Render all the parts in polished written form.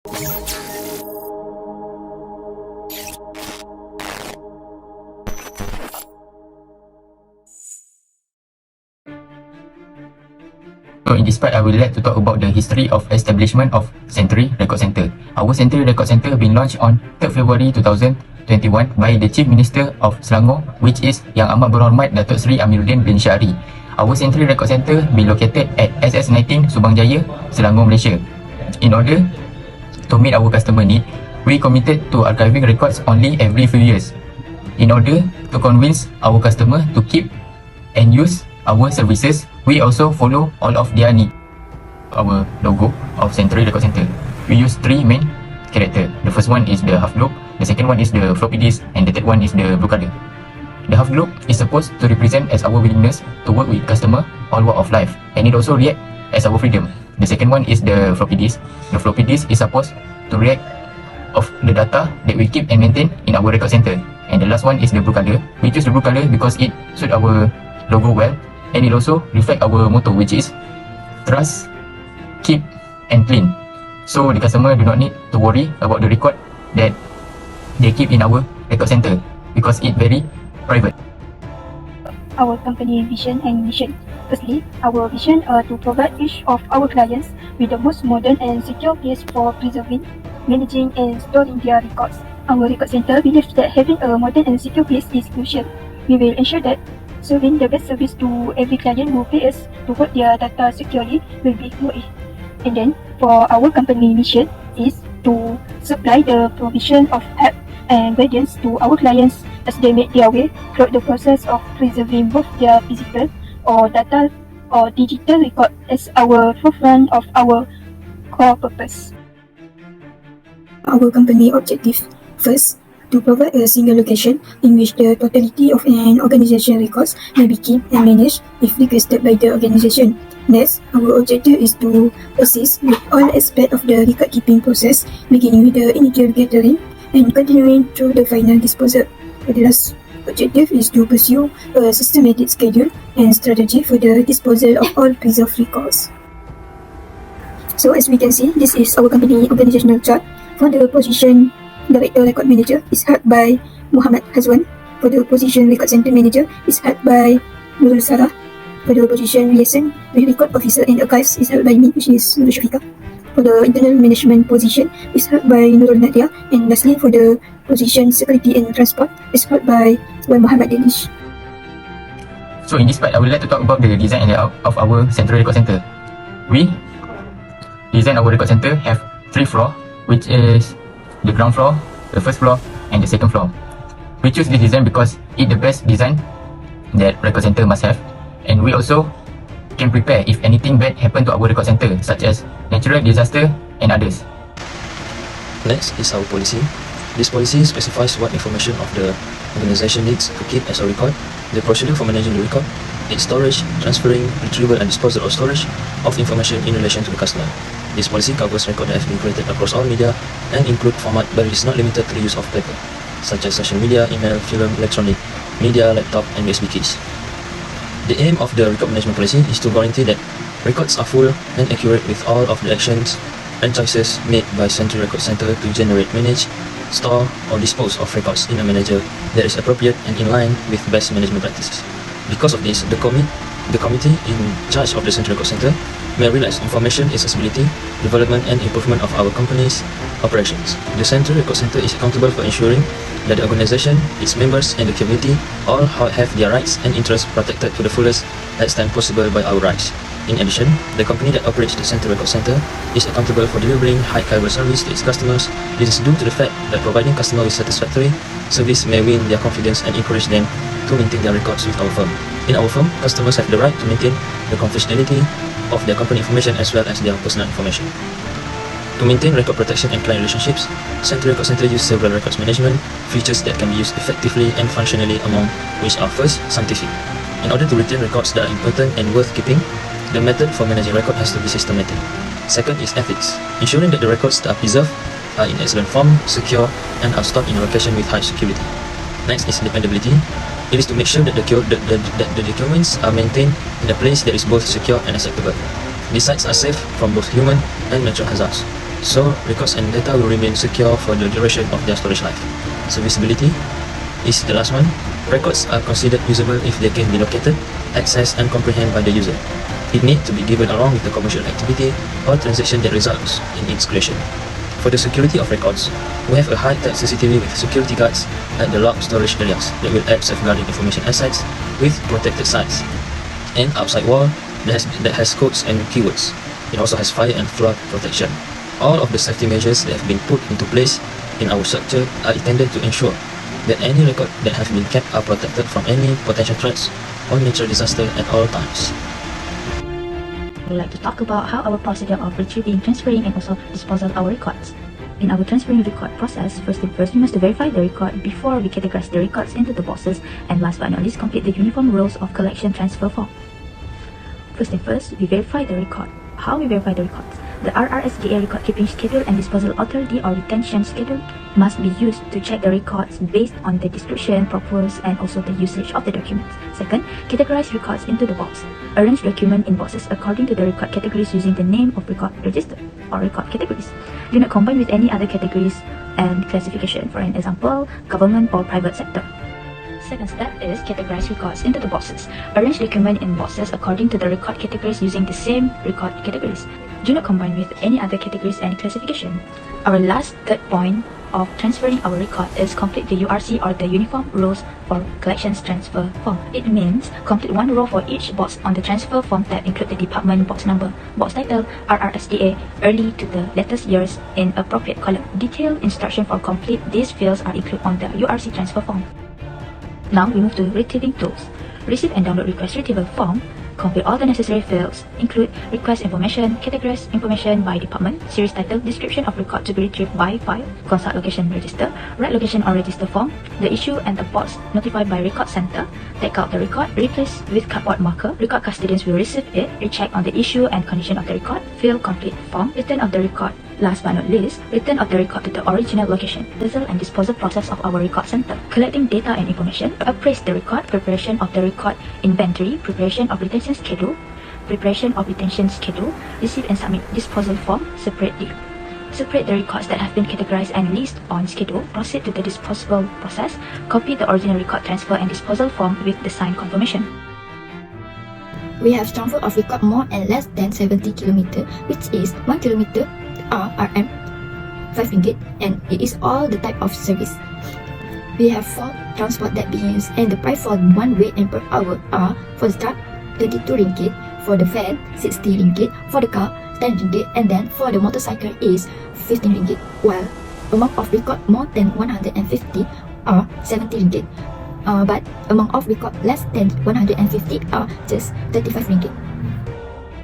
So in this part, I would like to talk about the history of establishment of Century Record Center. Our Century Record Center been launched on 3rd February 2021 by the Chief Minister of Selangor, which is Yang Amat Berhormat Datuk Seri Amiruddin bin Syari. Our Century Record Center be located at SS19 Subang Jaya, Selangor, Malaysia. In order to meet our customer need, we committed to archiving records only every few years. In order to convince our customer to keep and use our services, we also follow all of their needs. Our logo of Century Record Center, we use 3 main characters. The first one is the half globe, the second one is the floppy disk, and the third one is the blue color. The half globe is supposed to represent as our willingness to work with customer all walk of life, and it also react as our freedom. The second one is the floppy disk. The floppy disk is supposed to react of the data that we keep and maintain in our record center. And the last one is the blue color. We choose the blue color because it suit our logo well, and it also reflect our motto, which is trust, keep and clean. So the customer do not need to worry about the record that they keep in our record center because it very private. Our company vision and mission. Firstly, our vision to provide each of our clients with the most modern and secure place for preserving, managing and storing their records. Our record center believes that having a modern and secure place is crucial. We will ensure that serving the best service to every client who pay us to hold their data securely will be worth it. And then, for our company mission is to supply the provision of help and guidance to our clients as they make their way through the process of preserving both their physical or data or digital record as our forefront of our core purpose. Our company objective: first, to provide a single location in which the totality of an organization records may be kept and managed if requested by the organization. Next, our objective is to assist with all aspects of the record keeping process, beginning with the initial gathering and continuing through the final disposal. The last objective is to pursue a systematic schedule and strategy for the disposal of all preserved records. So as we can see, this is our company organizational chart. For the position Director Record Manager is held by Muhammad Hazwan. For the position Record Center Manager is held by Nurul Sarah. For the position Liaison with Record Officer and Archives is held by me, which is Nurul Shafika. For the Internal Management position is held by Nurul Nadia. And lastly, for the position Security and Transport is held by Wan Muhammad Danish. So in this part, I would like to talk about the design and layout of our Central Record Center. We design our record center have 3 floors, which is the ground floor, the first floor and the second floor. We choose this design because it's the best design that record center must have, and we also can prepare if anything bad happen to our record center, such as natural disaster and others. Next is our policy. This policy specifies what information of the organization needs to keep as a record, the procedure for managing the record, its storage, transferring, retrieval and disposal or storage of information in relation to the customer. This policy covers records that have been created across all media and include format but is not limited to the use of paper, such as social media, email, film, electronic media, laptop and USB keys. The aim of the record management policy is to guarantee that records are full and accurate with all of the actions and choices made by Central Record Center to generate, manage, store or dispose of records in a manner that is appropriate and in line with best management practices. Because of this, the committee in charge of the Central Record Center may realize information accessibility, development and improvement of our company's operations. The Central Record Center is accountable for ensuring that the organization, its members and the community all have their rights and interests protected to the fullest extent possible by our rights. In addition, the company that operates the Central Record Center is accountable for delivering high-caliber service to its customers. This is due to the fact that providing customers with satisfactory service may win their confidence and encourage them to maintain their records with our firm. In our firm, customers have the right to maintain the confidentiality of their company information as well as their personal information. To maintain record protection and client relationships, Central Record Center uses several records management features that can be used effectively and functionally, among which are: first, scientific. In order to retain records that are important and worth keeping, the method for managing record has to be systematic. Second is ethics, ensuring that the records that are preserved are in excellent form, secure, and are stored in a location with high security. Next is dependability. It is to make sure that the documents are maintained in a place that is both secure and acceptable. These sites are safe from both human and natural hazards. so records and data will remain secure for the duration of their storage life. Serviceability is the last one. Records are considered usable if they can be located, accessed and comprehended by the user. It needs to be given along with the commercial activity or transaction that results in its creation. For the security of records, we have a high-tech CCTV with security guards at the locked storage areas that will aid safeguarding information assets with protected sites. And outside wall that has codes and keywords. It also has fire and flood protection. All of the safety measures that have been put into place in our structure are intended to ensure that any record that have been kept are protected from any potential threats or natural disaster at all times. We would like to talk about how our procedure of retrieving, transferring and also disposal our records. In our transferring record process, first thing first, we must verify the record before we categorize the records into the boxes, and last but not least, complete the uniform rules of collection transfer form. First thing first, we verify the record. How we verify the records? The RRSDA record keeping schedule and disposal authority or retention schedule must be used to check the records based on the description, purpose, and also the usage of the documents. Second, categorize records into the box. Arrange document in boxes according to the record categories using the name of record register or record categories. Do not combine with any other categories and classification, for an example, government or private sector. Second step is categorize records into the boxes. Arrange document in boxes according to the record categories using the same record categories. Do not combine with any other categories and classification. Our last third point of transferring our record is complete the URC or the Uniform Rules for Collections Transfer Form. It means complete one row for each box on the transfer form tab, include the department, box number, box title, RRSDA, early to the latest years in appropriate column. Detailed instruction for complete these fields are included on the URC transfer form. Now we move to retrieving tools. Receive and download request retrieval form. Complete all the necessary fields, include request information, categorize information by department, series title, description of record to be retrieved by file, consult location register, write location on register form, the issue and the box notified by record center, take out the record, replace with cardboard marker, record custodians will receive it, recheck on the issue and condition of the record, fill complete form, return of the record. Last but not least, return of the record to the original location, disposal and disposal process of our record center, collecting data and information, appraise the record, preparation of the record inventory, preparation of retention schedule, preparation of retention schedule, receive and submit disposal form separately. Separate the records that have been categorized and list on schedule, proceed to the disposal process, copy the original record transfer and disposal form with the signed confirmation. We have transfer of record more and less than 70 km, which is 1 km RM, 5 ringgit, and it is all the type of service. We have 4 transport that we use, and the price for one way and per hour are: for the truck 22 ringgit, for the van 60 ringgit, for the car 10 ringgit, and then for the motorcycle is 15 ringgit, while amount of record more than 150 are 70 ringgit, but amount of record less than 150 are just 35 ringgit.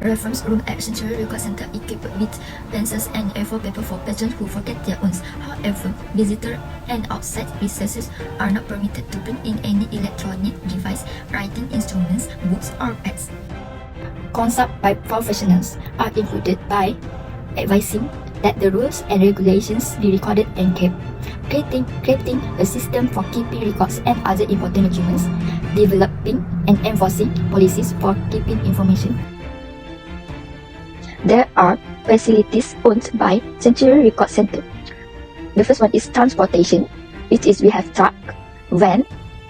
Reference room at Central Record Center equipped with pencils and A4 paper for patrons who forget their own. However, visitors and outside researchers are not permitted to bring in any electronic device, writing instruments, books, or pads. Consult by professionals are included by advising that the rules and regulations be recorded and kept, creating a system for keeping records and other important documents, developing and enforcing policies for keeping information. There are facilities owned by Century Record Center. The first one is transportation, which is we have truck, van,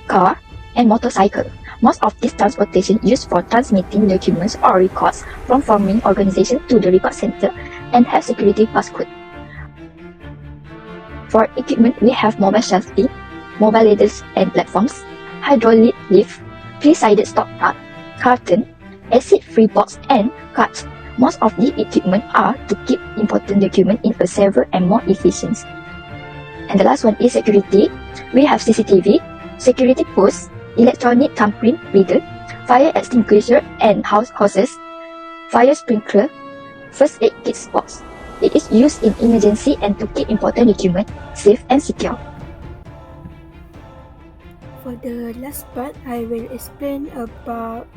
car, and motorcycle. Most of this transportation used for transmitting documents or records from forming organization to the record center and have security passcode. For equipment, we have mobile shelving, mobile ladders and platforms, hydraulic lift, 3-sided stock truck, carton, acid-free box, and carts. Most of the equipment are to keep important documents in a safer and more efficient. And the last one is security. We have CCTV, security posts, electronic thumbprint reader, fire extinguisher and hoses, fire sprinkler, first aid kit box. It is used in emergency and to keep important documents safe and secure. For the last part, I will explain about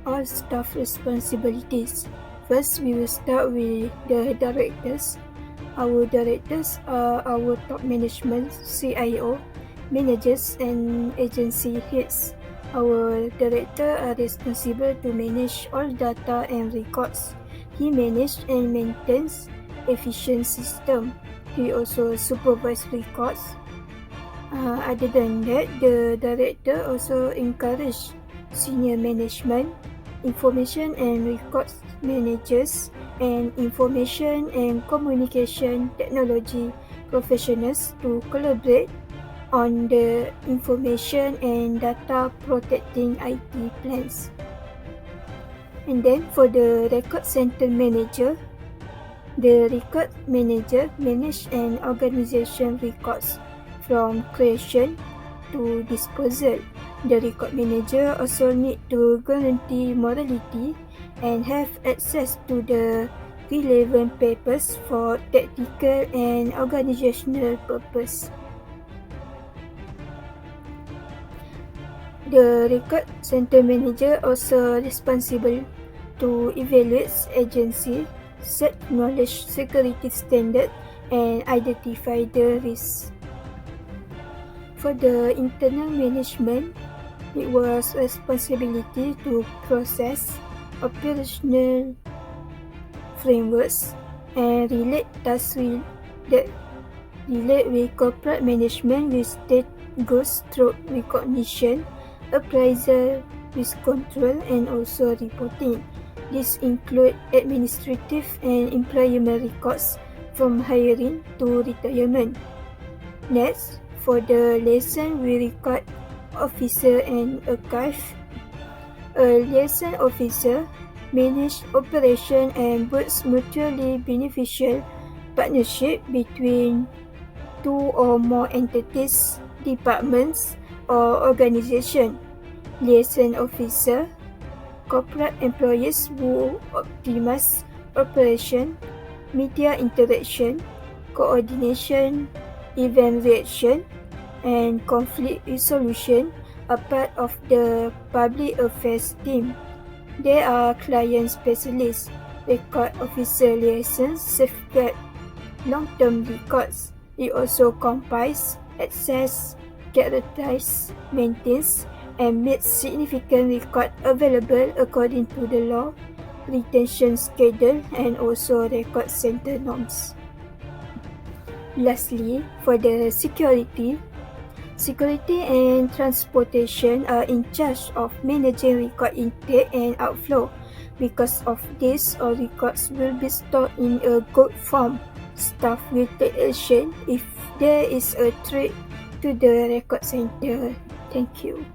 all staff responsibilities. First, we will start with the directors. Our directors are our top management, CIO, managers and agency heads. Our director are responsible to manage all data and records. He manages and maintains efficient system. He also supervised records. Other than that, the director also encouraged senior management, information and records managers, and information and communication technology professionals to collaborate on the information and data protecting IT plans. And then for the record center manager, the record manager manage an organization records from creation to disposal. The record manager also need to guarantee morality and have access to the relevant papers for tactical and organizational purpose. The record center manager also responsible to evaluate agency, set knowledge security standard, and identify the risks. For the internal management, it was responsibility to process operational frameworks and relate tasks that relate with corporate management with state goals through recognition, appraisal, risk control, and also reporting. This include administrative and employment records from hiring to retirement. Next, for the liaison with record officer and archive, a liaison officer manage operation and builds mutually beneficial partnership between two or more entities, departments, or organization. Liaison officer, corporate employees who optimize operation, media interaction, coordination, event reaction, and conflict resolution are part of the public affairs team. They are client specialists, record officer liaisons safeguard long-term records. It also compiles, access, characterize, maintains, and makes significant record available according to the law, retention schedule, and also record center norms. Lastly, for the security and transportation are in charge of managing record intake and outflow. Because of this, all records will be stored in a good form. Staff will take action if there is a threat to the record center. Thank you.